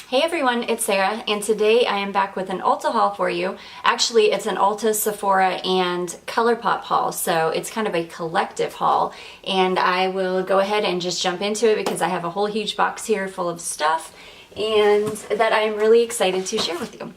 Hey everyone, it's Sarah, and today I am back with an Ulta haul for you. Actually, it's an Ulta, Sephora, and Colourpop haul, so it's kind of a collective haul, and I will go ahead and just jump into it because I have a whole huge box here full of stuff and that I'm really excited to share with you.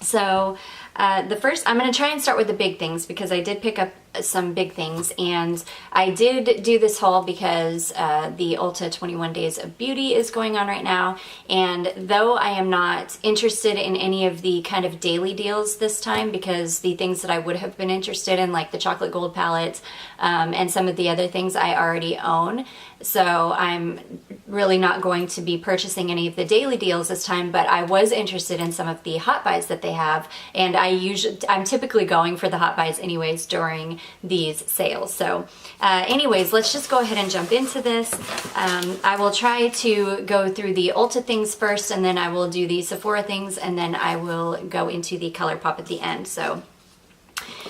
So I'm going to try and start with the big things because I did pick up some big things, and I did do this haul because the Ulta 21 Days of Beauty is going on right now, and though I am not interested in any of the kind of daily deals this time because the things that I would have been interested in, like the chocolate gold palette and some of the other things I already own, so I'm really not going to be purchasing any of the daily deals this time, but I was interested in some of the hot buys that they have, and I'm typically going for the hot buys anyways during these sales. So anyways, let's just go ahead and jump into this. I will try to go through the Ulta things first, and then I will do the Sephora things, and then I will go into the Colourpop at the end. So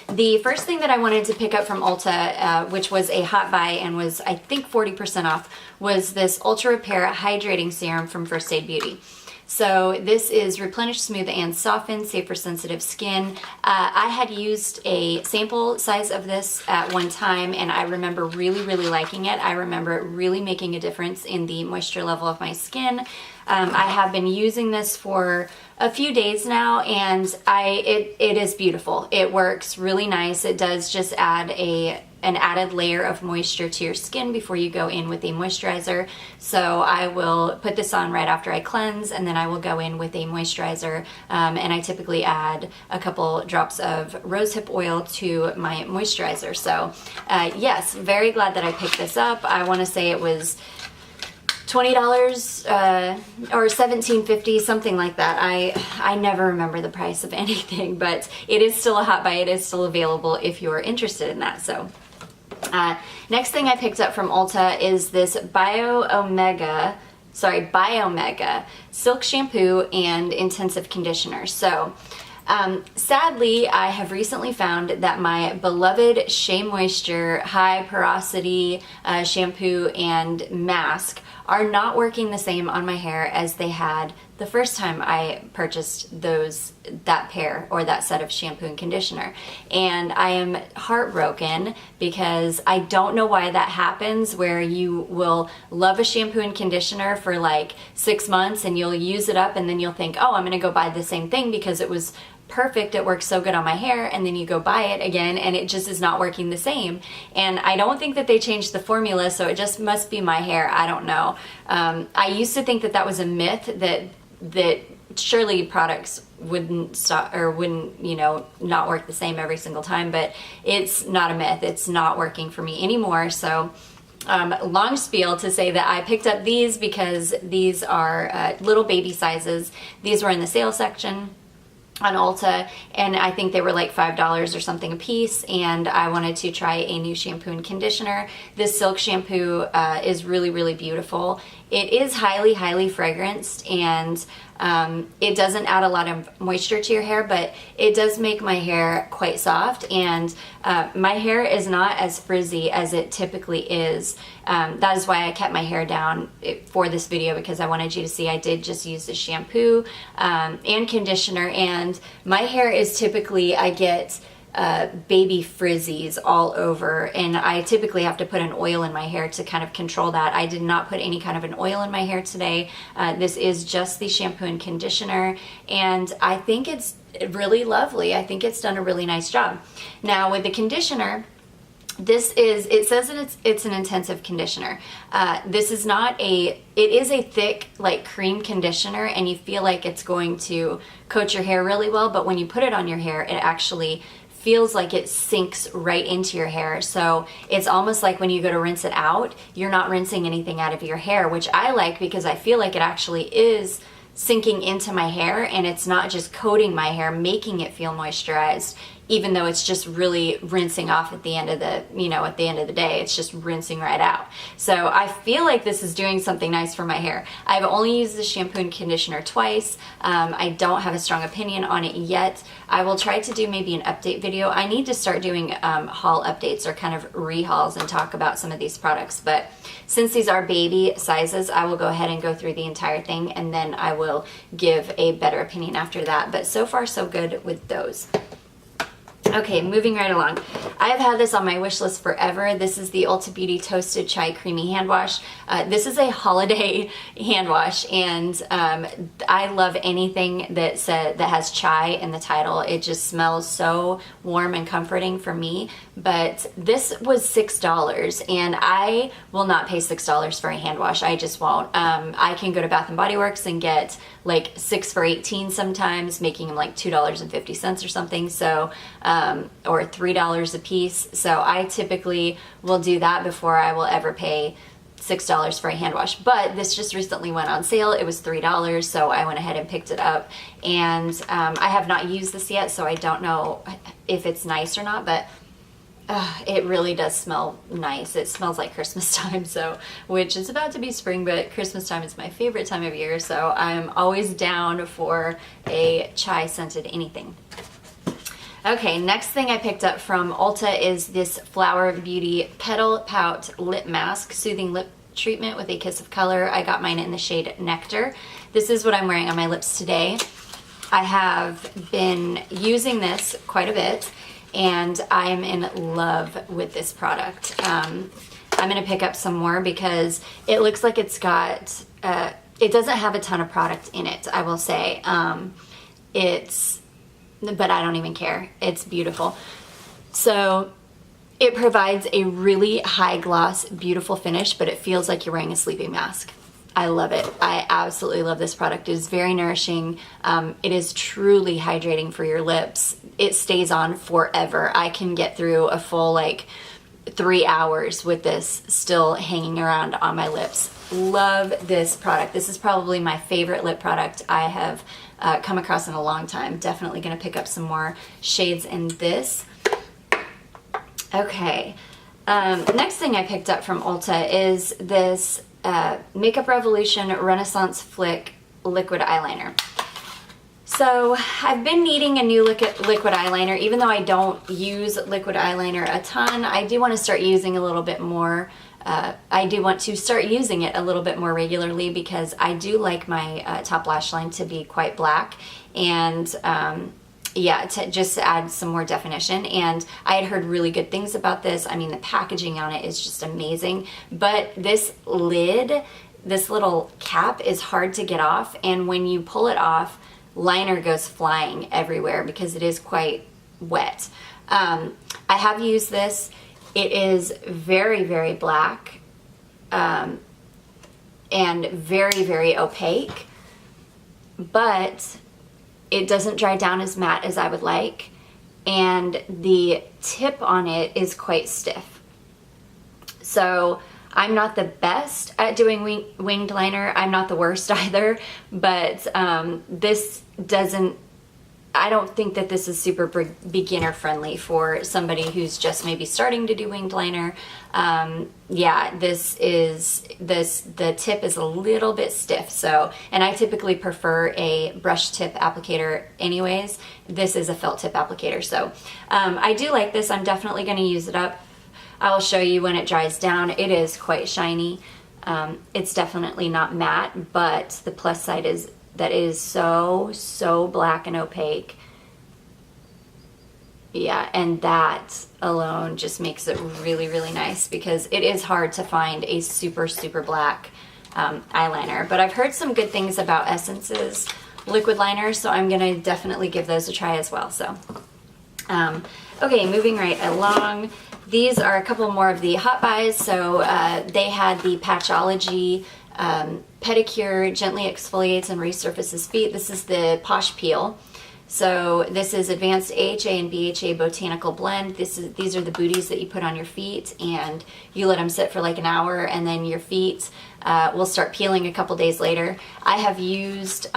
the first thing that I wanted to pick up from Ulta, which was a hot buy and was I think 40% off, was this Ultra Repair Hydrating Serum from First Aid Beauty. So this is Replenish, Smooth, and Soften, safe for sensitive skin. I had used a sample size of this at one time, and I remember really, really liking it. I remember it really making a difference in the moisture level of my skin. I have been using this for a few days now, and it is beautiful. It works really nice. It does just add an added layer of moisture to your skin before you go in with a moisturizer. So I will put this on right after I cleanse, and then I will go in with a moisturizer, and I typically add a couple drops of rosehip oil to my moisturizer. So yes, very glad that I picked this up. I want to say it was $20 or $17.50, something like that. I never remember the price of anything, but it is still a hot buy. It is still available if you're interested in that. So next thing I picked up from Ulta is this Biomega Silk Shampoo and Intensive Conditioner. So sadly, I have recently found that my beloved Shea Moisture High Porosity shampoo and mask are not working the same on my hair as they had the first time I purchased that pair or that set of shampoo and conditioner. And I am heartbroken because I don't know why that happens, where you will love a shampoo and conditioner for like 6 months and you'll use it up, and then you'll think, oh, I'm gonna go buy the same thing because it was perfect, it works so good on my hair, and then you go buy it again and it just is not working the same. And I don't think that they changed the formula, so it just must be my hair. I don't know. I used to think that that was a myth, that surely products wouldn't stop or wouldn't, not work the same every single time, but it's not a myth. It's not working for me anymore. So long spiel to say that I picked up these because these are little baby sizes. These were in the sale section on Ulta, and I think they were like $5 or something a piece, and I wanted to try a new shampoo and conditioner. This silk shampoo is really, really beautiful. It is highly, highly fragranced, and it doesn't add a lot of moisture to your hair, but it does make my hair quite soft, and my hair is not as frizzy as it typically is. That is why I kept my hair down for this video, because I wanted you to see I did just use the shampoo and conditioner, and my hair is typically, I get baby frizzies all over, and I typically have to put an oil in my hair to kind of control that. I did not put any kind of an oil in my hair today. This is just the shampoo and conditioner, and I think it's really lovely. I think it's done a really nice job. Now with the conditioner, it says that it's an intensive conditioner. This is not it is a thick, like, cream conditioner, and you feel like it's going to coat your hair really well, but when you put it on your hair, it actually feels like it sinks right into your hair. So it's almost like when you go to rinse it out, you're not rinsing anything out of your hair, which I like because I feel like it actually is sinking into my hair, and it's not just coating my hair, making it feel moisturized. even though it's just really rinsing off at the end of the, at the end of the day, it's just rinsing right out. So I feel like this is doing something nice for my hair. I've only used the shampoo and conditioner twice. I don't have a strong opinion on it yet. I will try to do maybe an update video. I need to start doing haul updates or kind of re-hauls and talk about some of these products. But since these are baby sizes, I will go ahead and go through the entire thing, and then I will give a better opinion after that. But so far so good with those. Okay, moving right along. I have had this on my wish list forever. This is the Ulta Beauty Toasted Chai Creamy Hand Wash. This is a holiday hand wash, and I love anything that has chai in the title. It just smells so warm and comforting for me. But this was $6, and I will not pay $6 for a hand wash. I just won't. I can go to Bath & Body Works and get like 6 for $18 sometimes, making them like $2.50 or something. So or $3 a piece. So I typically will do that before I will ever pay $6 for a hand wash. But this just recently went on sale. It was $3, so I went ahead and picked it up. And I have not used this yet, so I don't know if it's nice or not, but it really does smell nice. It smells like Christmas time, which is about to be spring, but Christmas time is my favorite time of year, so I'm always down for a chai scented anything. Okay, next thing I picked up from Ulta is this Flower Beauty Petal Pout Lip Mask, Soothing Lip Treatment with a Kiss of Color. I got mine in the shade Nectar. This is what I'm wearing on my lips today. I have been using this quite a bit, and I am in love with this product. I'm going to pick up some more because it looks like it's got, it doesn't have a ton of product in it, I will say. But I don't even care. It's beautiful. So it provides a really high gloss, beautiful finish, but it feels like you're wearing a sleeping mask. I love it. I absolutely love this product. It is very nourishing. It is truly hydrating for your lips. It stays on forever. I can get through a full like 3 hours with this still hanging around on my lips. Love this product. This is probably my favorite lip product I have come across in a long time. Definitely going to pick up some more shades in this. Okay. Next thing I picked up from Ulta is this Makeup Revolution Renaissance Flick liquid eyeliner. So I've been needing a new liquid eyeliner. Even though I don't use liquid eyeliner a ton, I do want to start using a little bit more. I do want to start using it a little bit more regularly because I do like my top lash line to be quite black, and yeah, to just add some more definition. And I had heard really good things about this. I mean, the packaging on it is just amazing, but this lid, this little cap is hard to get off, and when you pull it off, liner goes flying everywhere because it is quite wet. I have used this. It is very, very black and very, very opaque, but it doesn't dry down as matte as I would like, and the tip on it is quite stiff. So I'm not the best at doing winged liner. I'm not the worst either, but this doesn't, I don't think that this is super beginner friendly for somebody who's just maybe starting to do winged liner. Yeah, the tip is a little bit stiff. So, and I typically prefer a brush tip applicator anyways. This is a felt tip applicator. So I do like this. I'm definitely going to use it up. I will show you when it dries down. It is quite shiny. It's definitely not matte, but the plus side is that it is so black and opaque. Yeah, and that alone just makes it really, really nice because it is hard to find a super black eyeliner. But I've heard some good things about Essence's liquid liners, so I'm gonna definitely give those a try as well. So, okay, moving right along. These are a couple more of the hot buys. So they had the Patchology Pedicure Gently Exfoliates and Resurfaces Feet. This is the Posh Peel. So this is Advanced AHA and BHA Botanical Blend. These are the booties that you put on your feet, and you let them sit for like an hour, and then your feet will start peeling a couple days later. I have used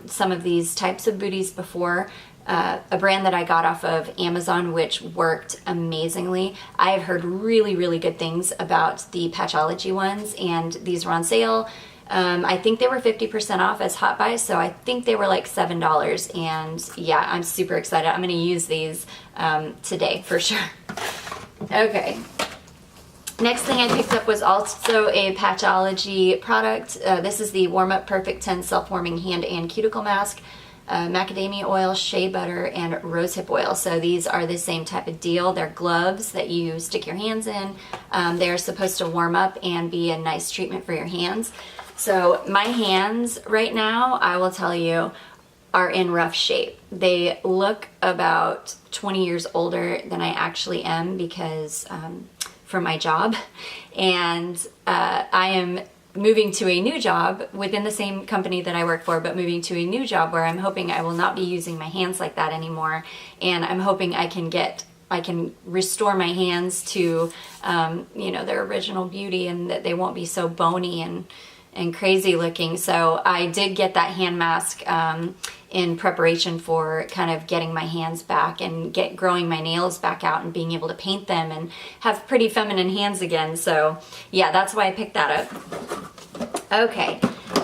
some of these types of booties before. a brand that I got off of Amazon, which worked amazingly. I have heard really, really good things about the Patchology ones, and these were on sale. I think they were 50% off as hot buys, so I think they were like $7. And yeah, I'm super excited. I'm going to use these today for sure. Okay. Next thing I picked up was also a Patchology product. This is the Warm Up Perfect 10 Self-Warming Hand and Cuticle Mask. Macadamia oil, shea butter, and rosehip oil. So these are the same type of deal. They're gloves that you stick your hands in. They're supposed to warm up and be a nice treatment for your hands. So my hands right now, I will tell you, are in rough shape. They look about 20 years older than I actually am because for my job. And I am moving to a new job within the same company that I work for, but moving to a new job where I'm hoping I will not be using my hands like that anymore. And I'm hoping I can restore my hands to, you know, their original beauty, and that they won't be so bony and crazy looking. So I did get that hand mask in preparation for kind of getting my hands back and growing my nails back out and being able to paint them and have pretty feminine hands again. So yeah, that's why I picked that up. Okay,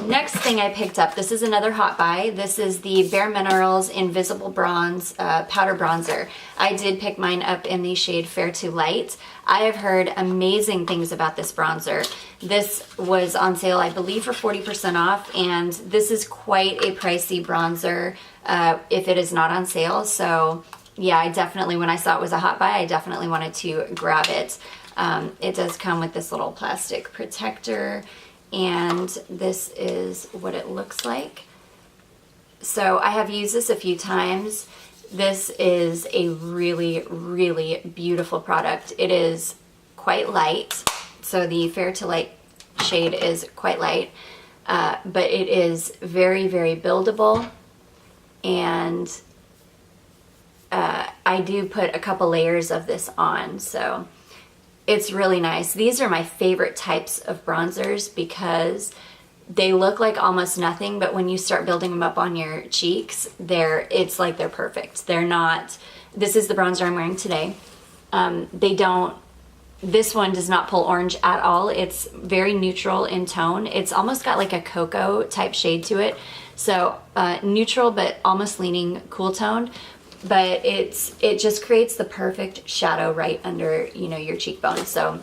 next thing I picked up, this is another hot buy. This is the Bare Minerals Invisible Bronze Powder Bronzer. I did pick mine up in the shade Fair to Light. I have heard amazing things about this bronzer. This was on sale, I believe, for 40% off, and this is quite a pricey bronzer if it is not on sale. So yeah, I definitely, when I saw it was a hot buy, I definitely wanted to grab it. It does come with this little plastic protector, and this is what it looks like. So I have used this a few times. This is a really, really beautiful product. It is quite light. So the Fair to Light shade is quite light, but it is very, very buildable. And I do put a couple layers of this on, so it's really nice. These are my favorite types of bronzers because they look like almost nothing, but when you start building them up on your cheeks, it's like they're perfect. They're not, this is the bronzer I'm wearing today. This one does not pull orange at all. It's very neutral in tone. It's almost got like a cocoa type shade to it. So neutral, but almost leaning cool toned. But it just creates the perfect shadow right under, you know, your cheekbone. So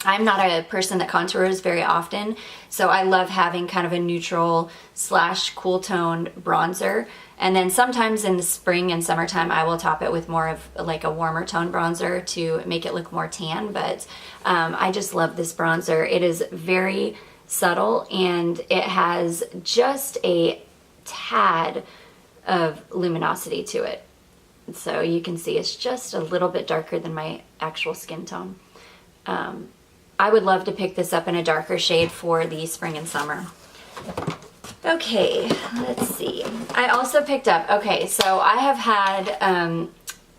I'm not a person that contours very often, so I love having kind of a neutral / cool toned bronzer. And then sometimes in the spring and summertime, I will top it with more of like a warmer tone bronzer to make it look more tan. But I just love this bronzer. It is very subtle, and it has just a tad of luminosity to it. So you can see it's just a little bit darker than my actual skin tone. I would love to pick this up in a darker shade for the spring and summer. Okay, let's see. I also picked up, okay, so I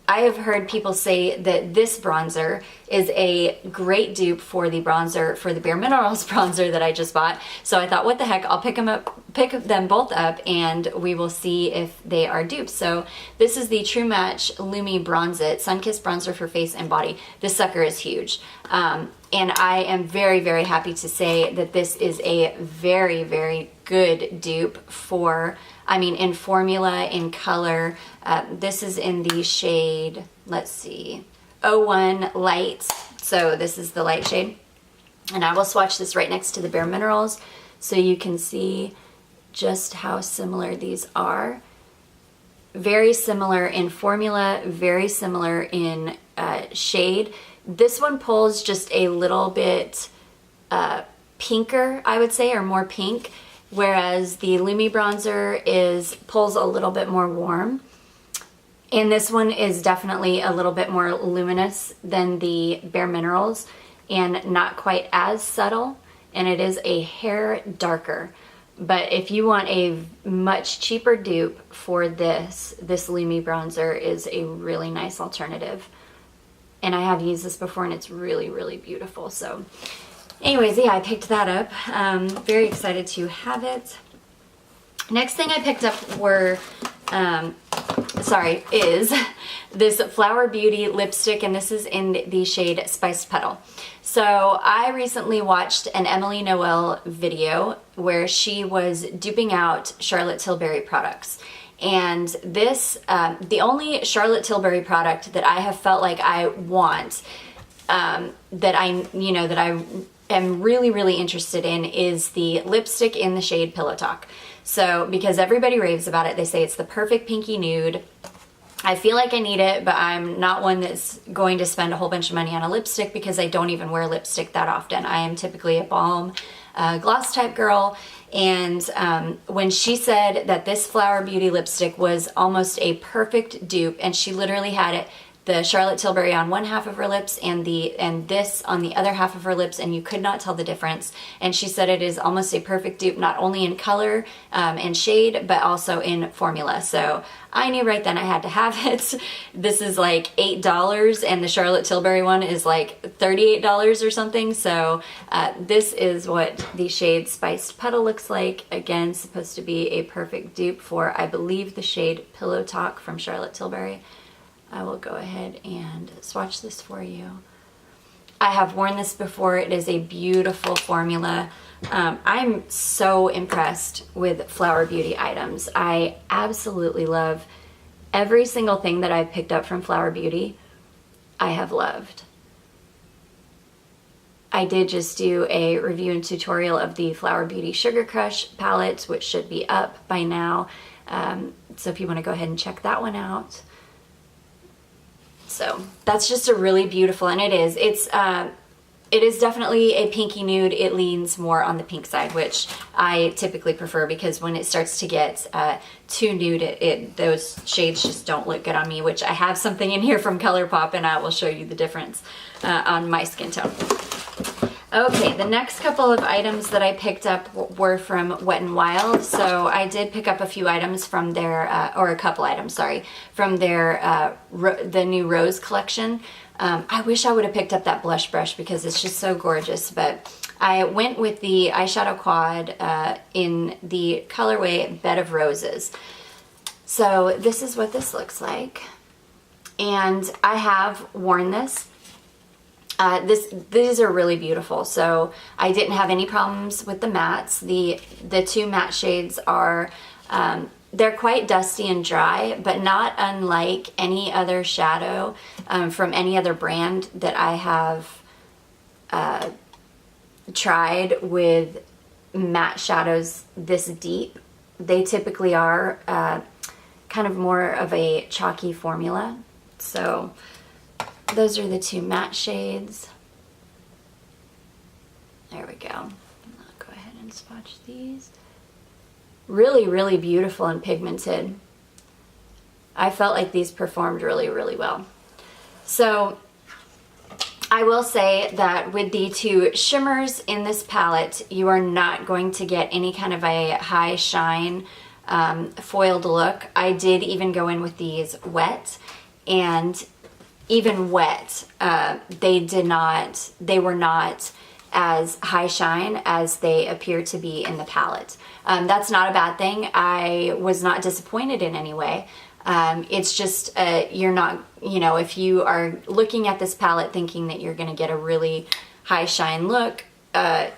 have heard people say that this bronzer is a great dupe for the bronzer, for the Bare Minerals bronzer that I just bought. So I thought, what the heck, I'll pick them both up, and we will see if they are dupes. So this is the True Match Lumi Bronze It Sunkissed Bronzer for Face and Body. This sucker is huge. And I am very, very happy to say that this is a very, very good dupe for, I mean, in formula, in color. This is in the shade, let's see, 01 Light. So this is the light shade. And I will swatch this right next to the Bare Minerals so you can see just how similar these are. Very similar in formula, very similar in shade. This one pulls just a little bit pinker, I would say, or more pink, whereas the Lumi bronzer pulls a little bit more warm. And this one is definitely a little bit more luminous than the Bare Minerals and not quite as subtle, and it is a hair darker. But if you want a much cheaper dupe for this Lumi bronzer is a really nice alternative. And I have used this before, and it's really, really beautiful. So anyways, yeah, I picked that up. Very excited to have it. Next thing I picked up were sorry, is this Flower Beauty lipstick, and this is in the shade Spiced Petal. So I recently watched an Emily Noel video where she was duping out Charlotte Tilbury products. And this, the only Charlotte Tilbury product that I have felt like I want, that I am really, really interested in, is the lipstick in the shade Pillow Talk. So, because everybody raves about it, they say it's the perfect pinky nude. I feel like I need it, but I'm not one that's going to spend a whole bunch of money on a lipstick because I don't even wear lipstick that often. I am typically a balm gloss type girl. And when she said that this Flower Beauty lipstick was almost a perfect dupe, and she literally had it, the Charlotte Tilbury on one half of her lips and this on the other half of her lips, and you could not tell the difference. And she said it is almost a perfect dupe, not only in color and shade, but also in formula. So I knew right then I had to have it. This is like $8, and the Charlotte Tilbury one is like $38 or something. So this is what the shade Spiced Petal looks like. Again, supposed to be a perfect dupe for, I believe, the shade Pillow Talk from Charlotte Tilbury. I will go ahead and swatch this for you. I have worn this before. It is a beautiful formula. I'm so impressed with Flower Beauty items. I absolutely love every single thing that I've picked up from Flower Beauty. I have loved. I did just do a review and tutorial of the Flower Beauty Sugar Crush palette, which should be up by now. So if you want to go ahead and check that one out. So that's just a really beautiful, and it is definitely a pinky nude. It leans more on the pink side, which I typically prefer, because when it starts to get too nude, those shades just don't look good on me, which I have something in here from Colourpop, and I will show you the difference on my skin tone. Okay, the next couple of items that I picked up were from Wet n Wild. So I did pick up a few items from their, or a couple items, sorry, from their, the new Rose collection. I wish I would have picked up that blush brush because it's just so gorgeous, but I went with the eyeshadow quad in the colorway Bed of Roses. So this is what this looks like. And I have worn this. These are really beautiful. So I didn't have any problems with the mattes. The two matte shades are, they're quite dusty and dry, but not unlike any other shadow from any other brand that I have tried with matte shadows this deep. They typically are kind of more of a chalky formula. So those are the two matte shades. There we go. I'll go ahead and swatch these. Really, really beautiful and pigmented. I felt like these performed really, really well. So I will say that with the two shimmers in this palette, you are not going to get any kind of a high shine foiled look. I did even go in with these wet, and even wet, they were not as high shine as they appear to be in the palette. That's not a bad thing. I was not disappointed in any way. It's just, you're not, if you are looking at this palette thinking that you're going to get a really high shine look, I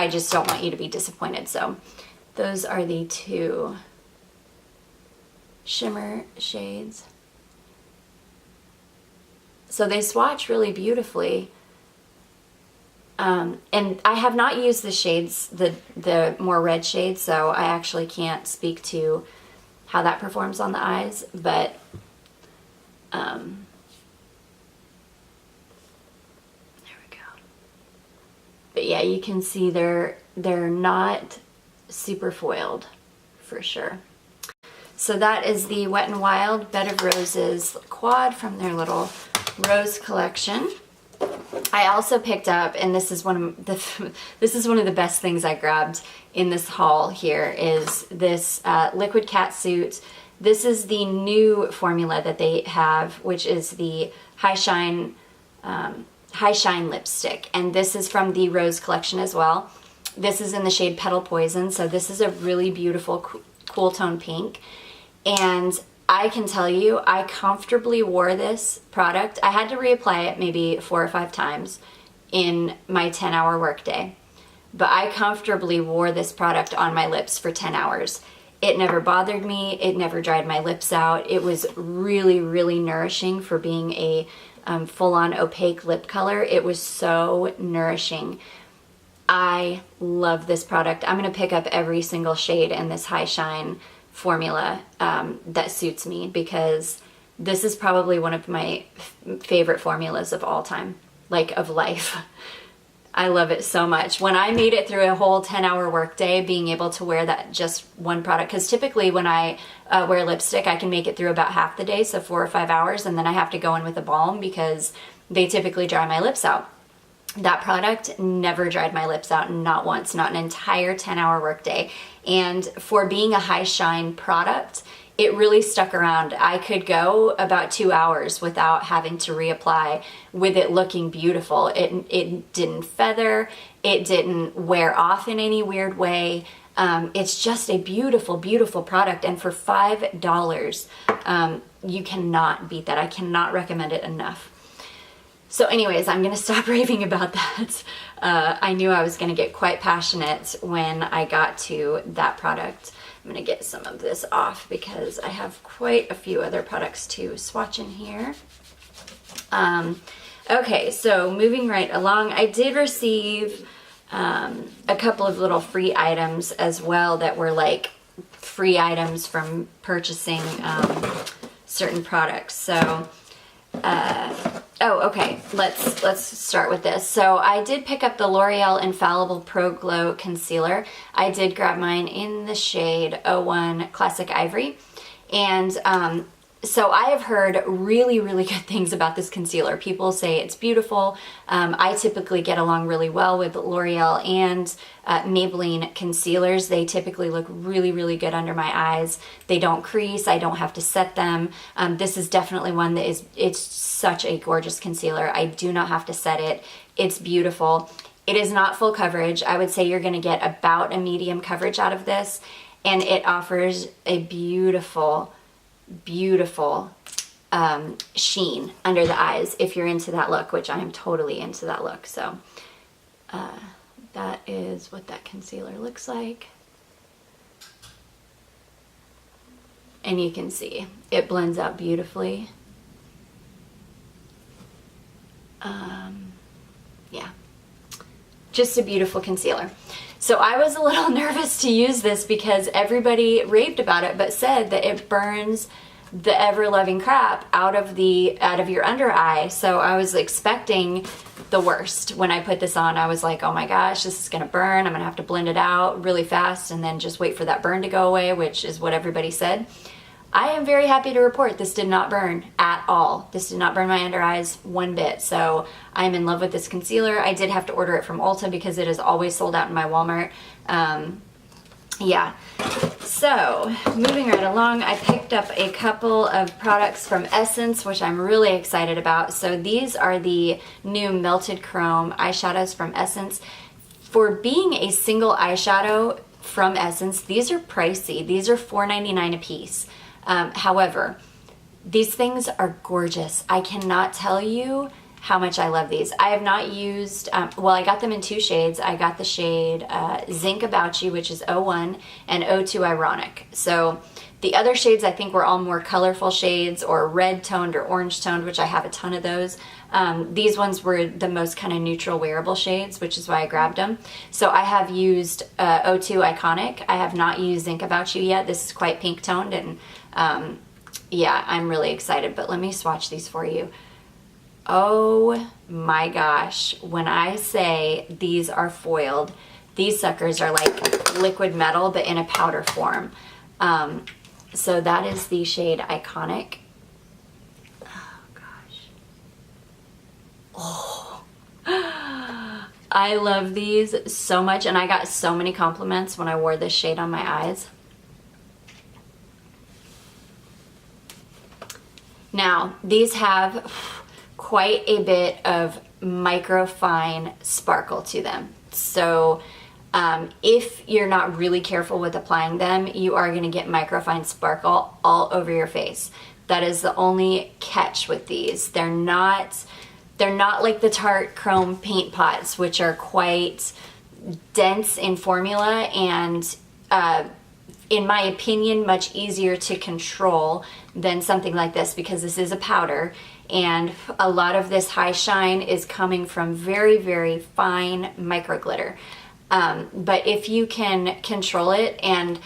just don't want you to be disappointed. So those are the two shimmer shades. So they swatch really beautifully. And I have not used the shades, the more red shades, so I actually can't speak to how that performs on the eyes, but there we go. But yeah, you can see they're not super foiled for sure. So that is the Wet n Wild Bed of Roses quad from their little Rose collection. I also picked up, and this is one of the best things I grabbed in this haul here, is this liquid catsuit. This is the new formula that they have, which is the high shine lipstick, and this is from the Rose collection as well. This is in the shade Petal Poison, so this is a really beautiful cool tone pink. And I can tell you, I comfortably wore this product. I had to reapply it maybe 4 or 5 times in my 10-hour workday. But I comfortably wore this product on my lips for 10 hours. It never bothered me. It never dried my lips out. It was really, really nourishing for being a full-on opaque lip color. It was so nourishing. I love this product. I'm going to pick up every single shade in this High Shine formula that suits me, because this is probably one of my favorite formulas of all time, like of life. I love it so much. When I made it through a whole 10-hour workday, being able to wear that just one product, because typically when I wear lipstick, I can make it through about half the day, so 4 or 5 hours, and then I have to go in with a balm because they typically dry my lips out. That product never dried my lips out, not once, not an entire 10-hour workday. And for being a High Shine product, it really stuck around. I could go about 2 hours without having to reapply with it looking beautiful. It didn't feather, it didn't wear off in any weird way. It's just a beautiful, beautiful product. And for $5, you cannot beat that. I cannot recommend it enough. So anyways, I'm going to stop raving about that. I knew I was going to get quite passionate when I got to that product. I'm going to get some of this off because I have quite a few other products to swatch in here. Okay, so moving right along, I did receive a couple of little free items as well that were like free items from purchasing certain products. So okay, let's start with this. So I did pick up the L'Oreal Infallible Pro Glow Concealer. I did grab mine in the shade 01 Classic Ivory. And so I have heard really, really good things about this concealer. People say it's beautiful. I typically get along really well with L'Oreal and Maybelline concealers. They typically look really, really good under my eyes. They don't crease. I don't have to set them. This is definitely one that it's such a gorgeous concealer. I do not have to set it. It's beautiful. It is not full coverage. I would say you're going to get about a medium coverage out of this, and it offers a beautiful, beautiful sheen under the eyes if you're into that look, which I am totally into that look. So that is what that concealer looks like. And you can see it blends out beautifully. Yeah, just a beautiful concealer. So I was a little nervous to use this because everybody raved about it, but said that it burns the ever-loving crap out of your under eye. So I was expecting the worst when I put this on. I was like, oh my gosh, this is gonna burn. I'm gonna have to blend it out really fast and then just wait for that burn to go away, which is what everybody said. I am very happy to report this did not burn at all. This did not burn my under eyes one bit. So I'm in love with this concealer. I did have to order it from Ulta because it is always sold out in my Walmart. Yeah. So moving right along, I picked up a couple of products from Essence, which I'm really excited about. So these are the new Melted Chrome eyeshadows from Essence. For being a single eyeshadow from Essence, these are pricey. These are $4.99 a piece. However, these things are gorgeous. I cannot tell you how much I love these. I have not used, well, I got them in 2 shades. I got the shade Zinc About You, which is 01, and 02 Ironic. So the other shades I think were all more colorful shades, or red toned or orange toned, which I have a ton of those. These ones were the most kind of neutral wearable shades, which is why I grabbed them. So I have used 02 Iconic. I have not used Zinc About You yet. This is quite pink toned, and yeah, I'm really excited, but let me swatch these for you. Oh my gosh, when I say these are foiled, these suckers are like liquid metal, but in a powder form. So that is the shade Iconic. Oh gosh. Oh, I love these so much, and I got so many compliments when I wore this shade on my eyes. Now, these have quite a bit of microfine sparkle to them. So If you're not really careful with applying them, you are going to get microfine sparkle all over your face. That is the only catch with these. They're not like the Tarte Chrome paint pots, which are quite dense in formula and in my opinion much easier to control than something like this, because this is a powder and a lot of this high shine is coming from very, very fine micro glitter. But if you can control it, and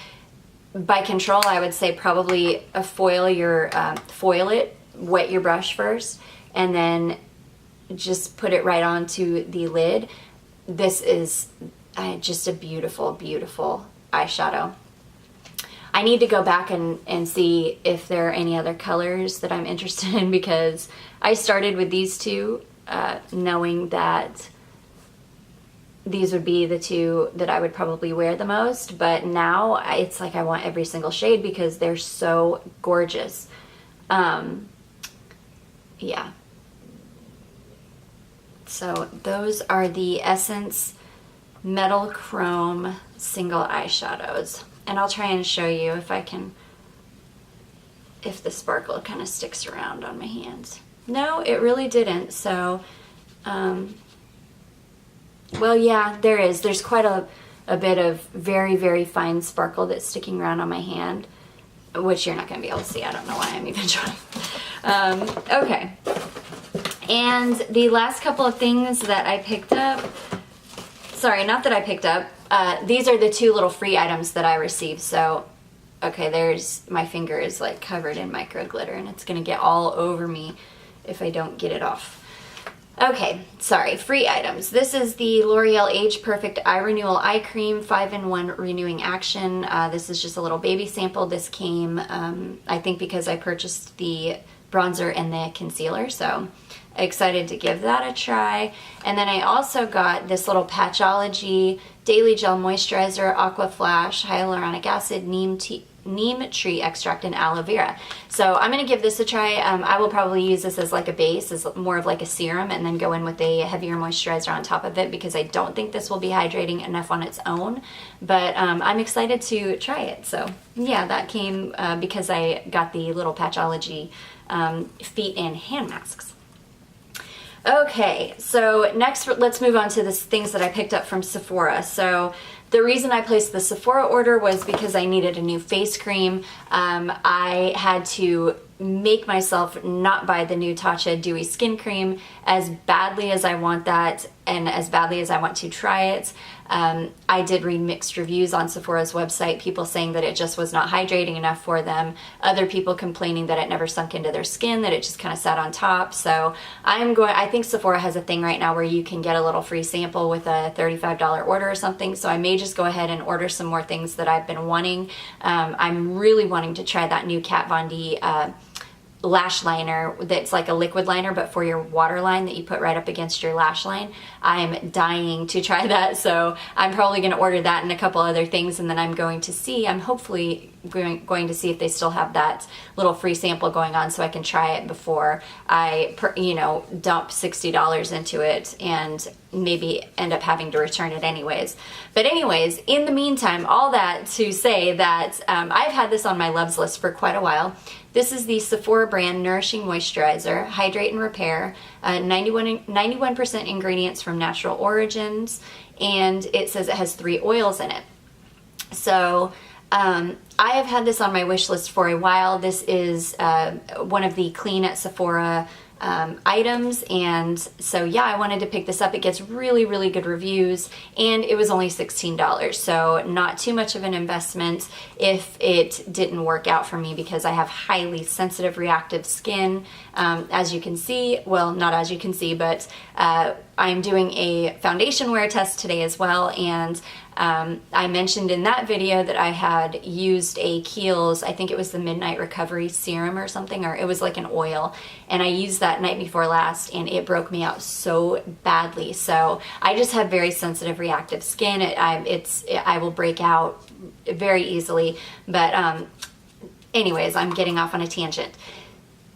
by control I would say probably foil it, wet your brush first, and then just put it right onto the lid. This is just a beautiful, beautiful eyeshadow. I need to go back and see if there are any other colors that I'm interested in, because I started with these two knowing that these would be the two that I would probably wear the most, but now it's like I want every single shade because they're so gorgeous. Yeah. So those are the Essence Metal Chrome single eyeshadows. And I'll try and show you if I can, if the sparkle kind of sticks around on my hands. No, it really didn't. So, well, yeah, there is. There's quite a bit of very, very fine sparkle that's sticking around on my hand, which you're not going to be able to see. I don't know why I'm even trying. Okay. And the last couple of things that I picked up, sorry, not that I picked up, these are the two little free items that I received. So, okay, there's, my finger is like covered in micro glitter and it's going to get all over me if I don't get it off. Okay, sorry, free items. This is the L'Oreal Age Perfect Eye Renewal Eye Cream 5-in-1 Renewing Action. This is just a little baby sample. This came, I think because I purchased the bronzer and the concealer, so excited to give that a try. And then I also got this little Patchology Daily Gel Moisturizer, Aqua Flash, Hyaluronic Acid, Neem tree extract, and aloe vera. So I'm going to give this a try. I will probably use this as like a base, as more of like a serum, and then go in with a heavier moisturizer on top of it, because I don't think this will be hydrating enough on its own. But I'm excited to try it. So yeah, that came because I got the little Patchology feet and hand masks. Okay, so next let's move on to the things that I picked up from Sephora. So the reason I placed the Sephora order was because I needed a new face cream. I had to make myself not buy the new Tatcha Dewy Skin Cream, as badly as I want that and as badly as I want to try it. I did read mixed reviews on Sephora's website, people saying that it just was not hydrating enough for them, other people complaining that it never sunk into their skin, that it just kind of sat on top. So I think Sephora has a thing right now where you can get a little free sample with a $35 order or something, so I may just go ahead and order some more things that I've been wanting. I'm really wanting to try that new Kat Von D lash liner that's like a liquid liner but for your waterline that you put right up against your lash line. I'm dying to try that, so I'm probably going to order that and a couple other things, and then I'm hopefully going to see if they still have that little free sample going on so I can try it before I dump $60 into it and maybe end up having to return it anyways. But anyways, in the meantime, all that to say that I've had this on my loves list for quite a while. This is the Sephora brand Nourishing Moisturizer, Hydrate and Repair, 91% ingredients from natural origins, and it says it has 3 oils in it. So I have had this on my wish list for a while. This is one of the Clean at Sephora items, and so yeah, I wanted to pick this up. It gets really, really good reviews, and it was only $16, so not too much of an investment if it didn't work out for me, because I have highly sensitive reactive skin, as you can see. Well, not as you can see, but I'm doing a foundation wear test today as well, and I mentioned in that video that I had used a Kiehl's, I think it was the Midnight Recovery Serum or something, or it was like an oil, and I used that night before last, and it broke me out so badly. So I just have very sensitive reactive skin. I will break out very easily, but anyways, I'm getting off on a tangent.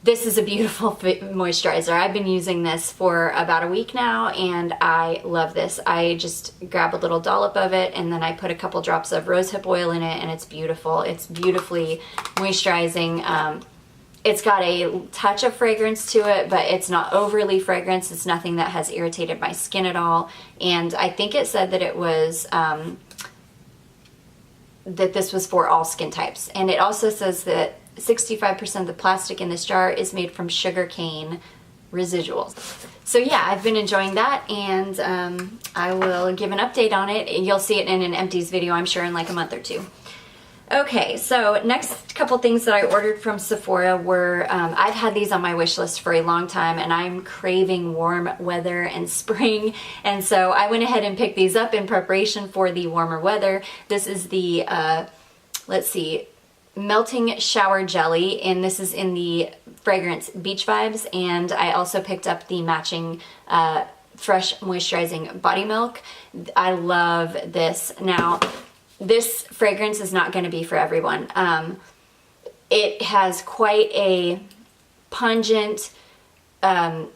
this is a beautiful moisturizer. I've been using this for about a week now, and I love this. I just grab a little dollop of it, and then I put a couple drops of rosehip oil in it, and it's beautiful. It's beautifully moisturizing. It's got a touch of fragrance to it, but it's not overly fragrance. It's nothing that has irritated my skin at all. And I think it said that it was, that this was for all skin types. And it also says that 65% of the plastic in this jar is made from sugarcane residuals. So yeah, I've been enjoying that, and I will give an update on it. You'll see it in an empties video, I'm sure, in like a month or two. Okay, so next couple things that I ordered from Sephora were, I've had these on my wish list for a long time, and I'm craving warm weather and spring, and so I went ahead and picked these up in preparation for the warmer weather. This is the, let's see, melting shower jelly, and this is in the fragrance Beach Vibes, and I also picked up the matching fresh moisturizing body milk. I love this. Now, this fragrance is not going to be for everyone. It has quite a pungent, not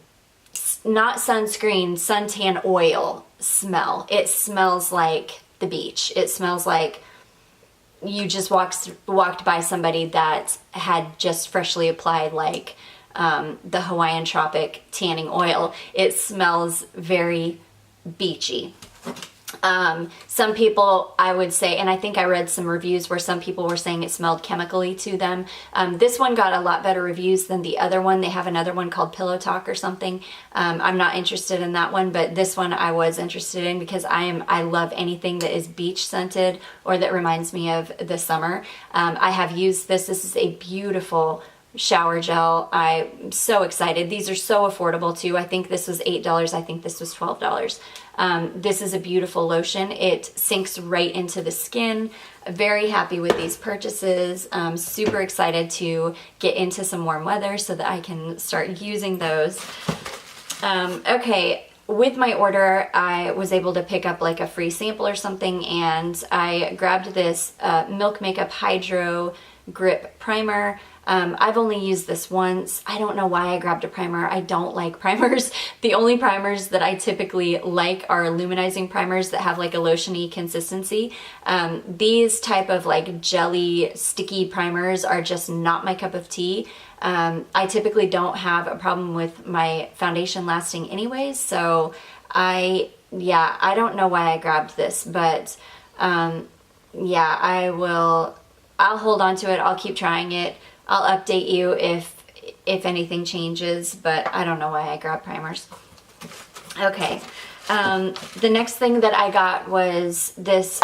sunscreen, suntan oil smell. It smells like the beach. It smells like you just walked by somebody that had just freshly applied like the Hawaiian Tropic tanning oil. It smells very beachy. Some people, I would say, and I think I read some reviews where some people were saying it smelled chemically to them. This one got a lot better reviews than the other one. They have another one called Pillow Talk or something. I'm not interested in that one, but this one I was interested in because I love anything that is beach scented or that reminds me of the summer. I have used this. This is a beautiful shower gel. I'm so excited. These are so affordable too. I think this was $8. I think this was $12. This is a beautiful lotion. It sinks right into the skin. Very happy with these purchases. Super excited to get into some warm weather so that I can start using those. Okay, with my order, I was able to pick up like a free sample or something, and I grabbed this Milk Makeup Hydro Grip Primer. I've only used this once. I don't know why I grabbed a primer. I don't like primers. The only primers that I typically like are luminizing primers that have like a lotiony consistency. These type of like jelly sticky primers are just not my cup of tea. I typically don't have a problem with my foundation lasting anyways, so I don't know why I grabbed this, but yeah, I'll hold on to it. I'll keep trying it. I'll update you if anything changes, but I don't know why I grabbed primers. Okay, the next thing that I got was this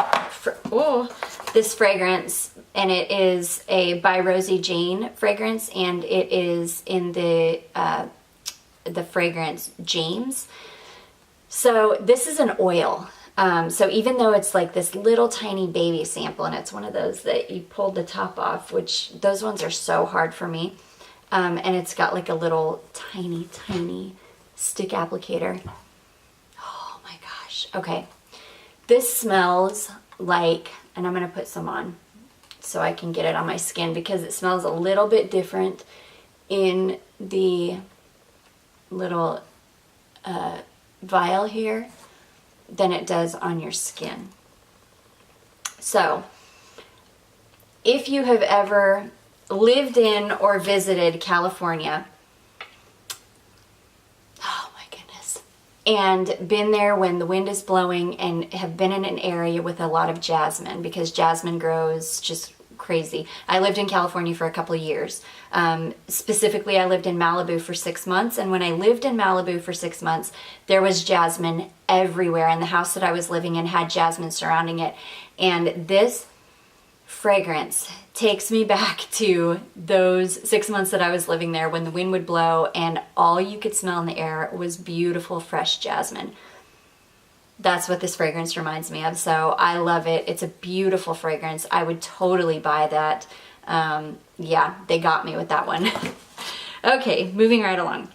fragrance, and it is a by Rosie Jane fragrance, and it is in the fragrance James. So this is an oil. So even though it's like this little tiny baby sample, and it's one of those that you pulled the top off, which those ones are so hard for me, and it's got like a little tiny stick applicator. Oh my gosh. Okay, this smells like, and I'm gonna put some on so I can get it on my skin because it smells a little bit different in the little vial here than it does on your skin. So, if you have ever lived in or visited California, oh my goodness, and been there when the wind is blowing and have been in an area with a lot of jasmine, because jasmine grows just crazy. I lived in California for a couple of years. Specifically, I lived in Malibu for 6 months, and when I lived in Malibu for 6 months, there was jasmine everywhere, and the house that I was living in had jasmine surrounding it. And this fragrance takes me back to those 6 months that I was living there when the wind would blow and all you could smell in the air was beautiful, fresh jasmine. That's what this fragrance reminds me of, so I love it. It's a beautiful fragrance. I would totally buy that. Yeah, they got me with that one. Okay, moving right along.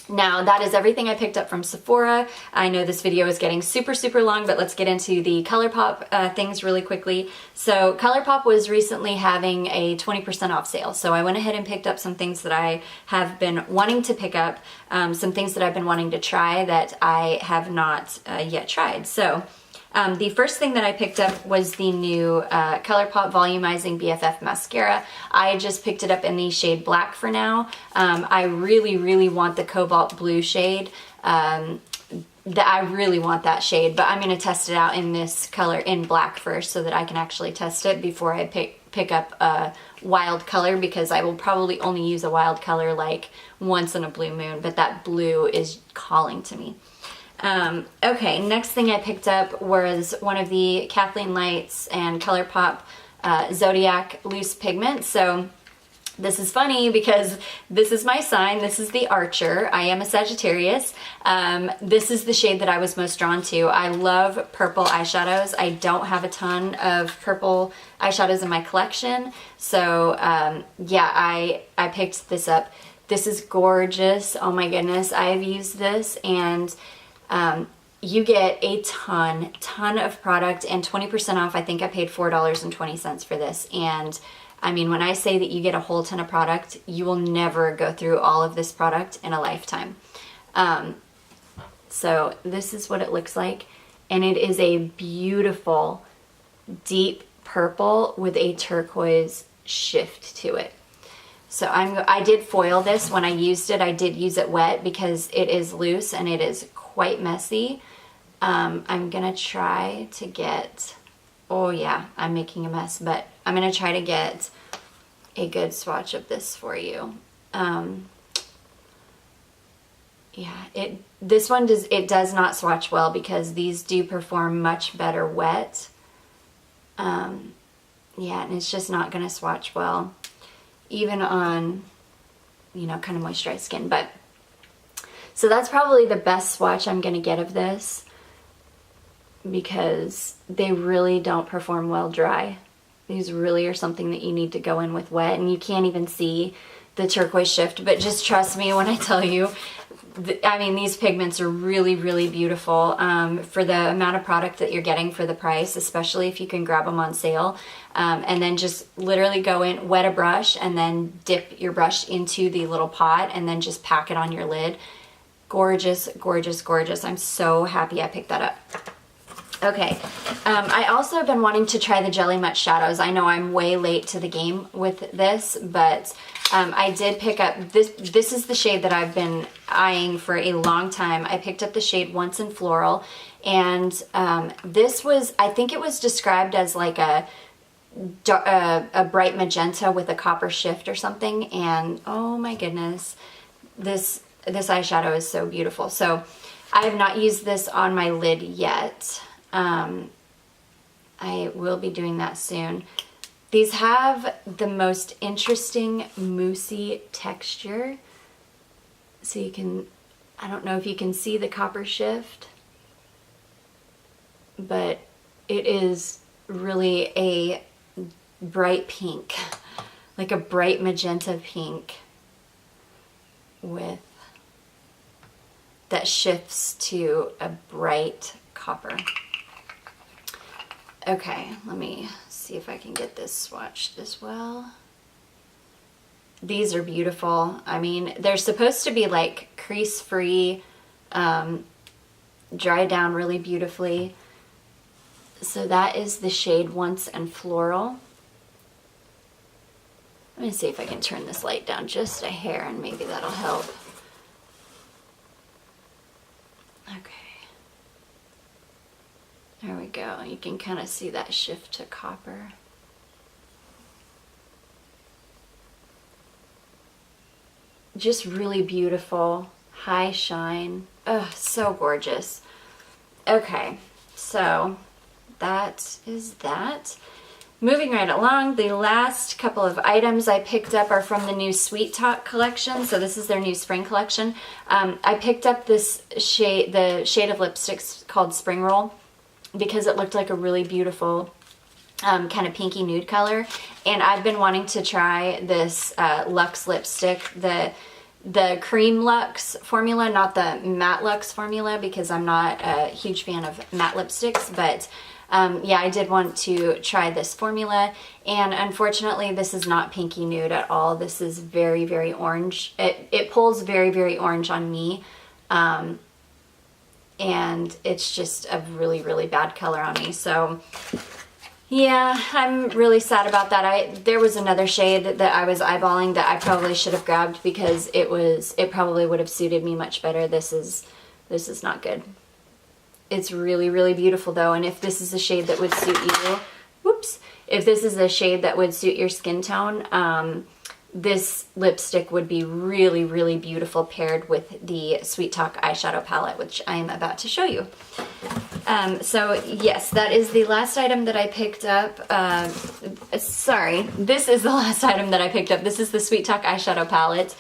Now that is everything I picked up from Sephora. I know this video is getting super, super long, but let's get into the Colourpop things really quickly. So Colourpop was recently having a 20% off sale. So I went ahead and picked up some things that I have been wanting to pick up, some things that I've been wanting to try that I have not yet tried. So the first thing that I picked up was the new Colourpop Volumizing BFF Mascara. I just picked it up in the shade Black for now. I really, really want the Cobalt Blue shade. I really want that shade, but I'm going to test it out in this color in Black first so that I can actually test it before I pick up a wild color, because I will probably only use a wild color like once in a blue moon, but that blue is calling to me. Okay, next thing I picked up was one of the Kathleen Lights and Colourpop Zodiac Loose Pigment. So this is funny because this is my sign. This is the Archer. I am a Sagittarius. This is the shade that I was most drawn to. I love purple eyeshadows. I don't have a ton of purple eyeshadows in my collection. So yeah, I picked this up. This is gorgeous. Oh my goodness. I've used this, and you get a ton of product, and 20% off. I think I paid $4.20 for this. And I mean, when I say that you get a whole ton of product, you will never go through all of this product in a lifetime. So this is what it looks like. And it is a beautiful deep purple with a turquoise shift to it. So I did foil this when I used it. I did use it wet because it is loose and it is quite messy. I'm gonna try to get, oh yeah, I'm making a mess, but I'm gonna try to get a good swatch of this for you. Yeah, this one does not swatch well because these do perform much better wet. Yeah, and it's just not gonna swatch well, even on, you know, kind of moisturized skin. But so that's probably the best swatch I'm gonna get of this, because they really don't perform well dry. These really are something that you need to go in with wet, and you can't even see the turquoise shift, but just trust me when I tell you, I mean, these pigments are really, really beautiful for the amount of product that you're getting for the price, especially if you can grab them on sale. And then just literally go in, wet a brush, and then dip your brush into the little pot, and then just pack it on your lid. Gorgeous, gorgeous, gorgeous. I'm so happy I picked that up. Okay, I also have been wanting to try the Jelly Much shadows. I know I'm way late to the game with this, but I did pick up, this is the shade that I've been eyeing for a long time. I picked up the shade Once in Floral, and this was, I think it was described as like a bright magenta with a copper shift or something, and oh my goodness, this eyeshadow is so beautiful. So I have not used this on my lid yet. I will be doing that soon. These have the most interesting moussey texture. So you can, I don't know if you can see the copper shift, but it is really a bright pink, like a bright magenta pink with that shifts to a bright copper. Okay, let me see if I can get this swatched as well. These are beautiful. I mean, they're supposed to be like crease-free, dry down really beautifully. So that is the shade Once and Floral. Let me see if I can turn this light down just a hair, and maybe that'll help. Okay. There we go. You can kind of see that shift to copper. Just really beautiful, high shine. Oh, so gorgeous. Okay, so that is that. Moving right along, the last couple of items I picked up are from the new Sweet Talk collection. So this is their new spring collection. I picked up this shade, the shade of lipsticks called Spring Roll, because it looked like a really beautiful kind of pinky nude color. And I've been wanting to try this Luxe lipstick. the Cream Luxe formula, not the Matte Luxe formula, because I'm not a huge fan of matte lipsticks, but yeah, I did want to try this formula, and unfortunately this is not pinky nude at all. This is very, very orange. It pulls very, very orange on me, and it's just a really, really bad color on me. So yeah, I'm really sad about that. There was another shade that I was eyeballing that I probably should have grabbed, because it probably would have suited me much better. This is not good. It's really, really beautiful though, and if this is a shade that would suit you, whoops, if this is a shade that would suit your skin tone, this lipstick would be really, really beautiful paired with the Sweet Talk eyeshadow palette, which I am about to show you. So yes, that is the last item that I picked up. Sorry, this is the last item that I picked up. This is the Sweet Talk eyeshadow palette.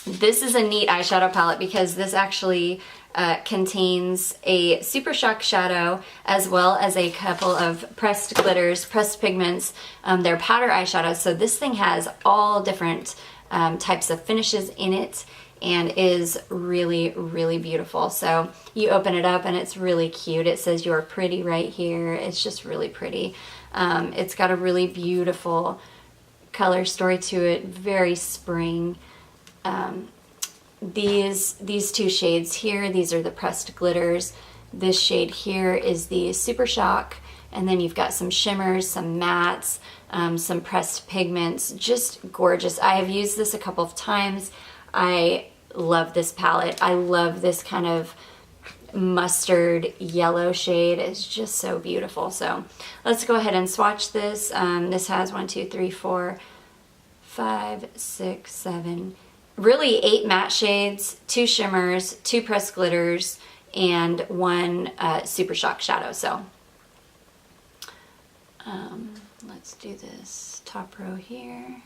This is a neat eyeshadow palette because this actually contains a Super Shock shadow as well as a couple of pressed glitters, pressed pigments. They're powder eyeshadows, so this thing has all different types of finishes in it and is really, really beautiful. So you open it up and it's really cute. It says "You're pretty" right here. It's just really pretty. It's got a really beautiful color story to it, very spring. These two shades here, these are the pressed glitters. This shade here is the Super Shock, and then you've got some shimmers, some mattes, some pressed pigments. Just gorgeous. I have used this a couple of times. I love this palette. I love this kind of mustard yellow shade. It's just so beautiful. So let's go ahead and swatch this. This has 1, 2, 3, 4, 5, 6, 7, really 8 matte shades, 2 shimmers, 2 pressed glitters, and 1 Super Shock shadow. So let's do this top row here.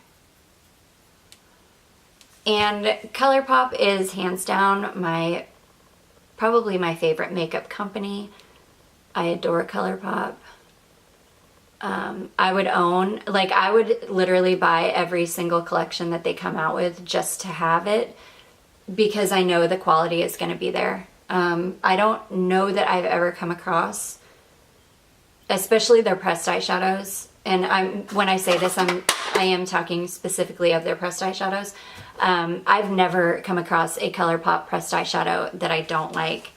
And Colourpop is hands down probably my favorite makeup company. I adore Colourpop. I would literally buy every single collection that they come out with just to have it, because I know the quality is going to be there. I don't know that I've ever come across, especially their pressed eyeshadows, and when I say this, I am talking specifically of their pressed eyeshadows. I've never come across a Colourpop pressed eyeshadow that I don't like.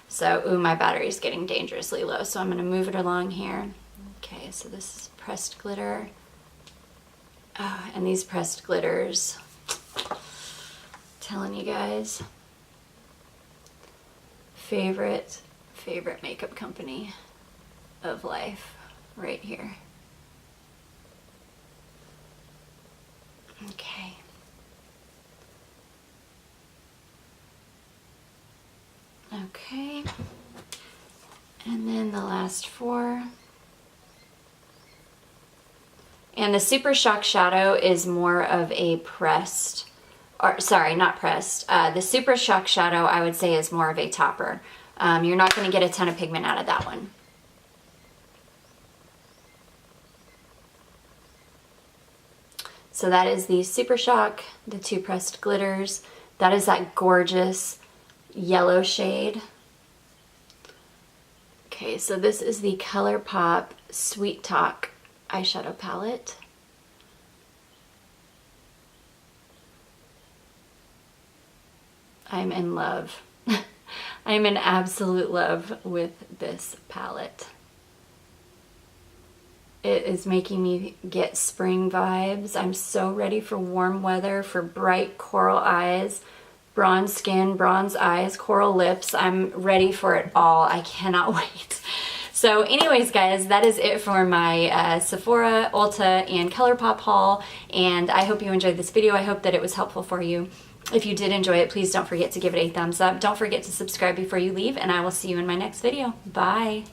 So, ooh, my battery's getting dangerously low, so I'm going to move it along here. Okay, so this is pressed glitter. Oh, and these pressed glitters, telling you guys, favorite makeup company of life right here. Okay. Okay. And then the last 4. And the Super Shock shadow is more of a pressed, or sorry, not pressed. The Super Shock shadow, I would say, is more of a topper. You're not going to get a ton of pigment out of that one. So that is the Super Shock, the 2 pressed glitters. That is that gorgeous yellow shade. Okay, so this is the Colourpop Sweet Talk eyeshadow palette. I'm in love. I'm in absolute love with this palette. It is making me get spring vibes. I'm so ready for warm weather, for bright coral eyes, bronze skin, bronze eyes, coral lips. I'm ready for it all. I cannot wait. So anyways, guys, that is it for my Sephora, Ulta, and Colourpop haul, and I hope you enjoyed this video. I hope that it was helpful for you. If you did enjoy it, please don't forget to give it a thumbs up. Don't forget to subscribe before you leave, and I will see you in my next video. Bye!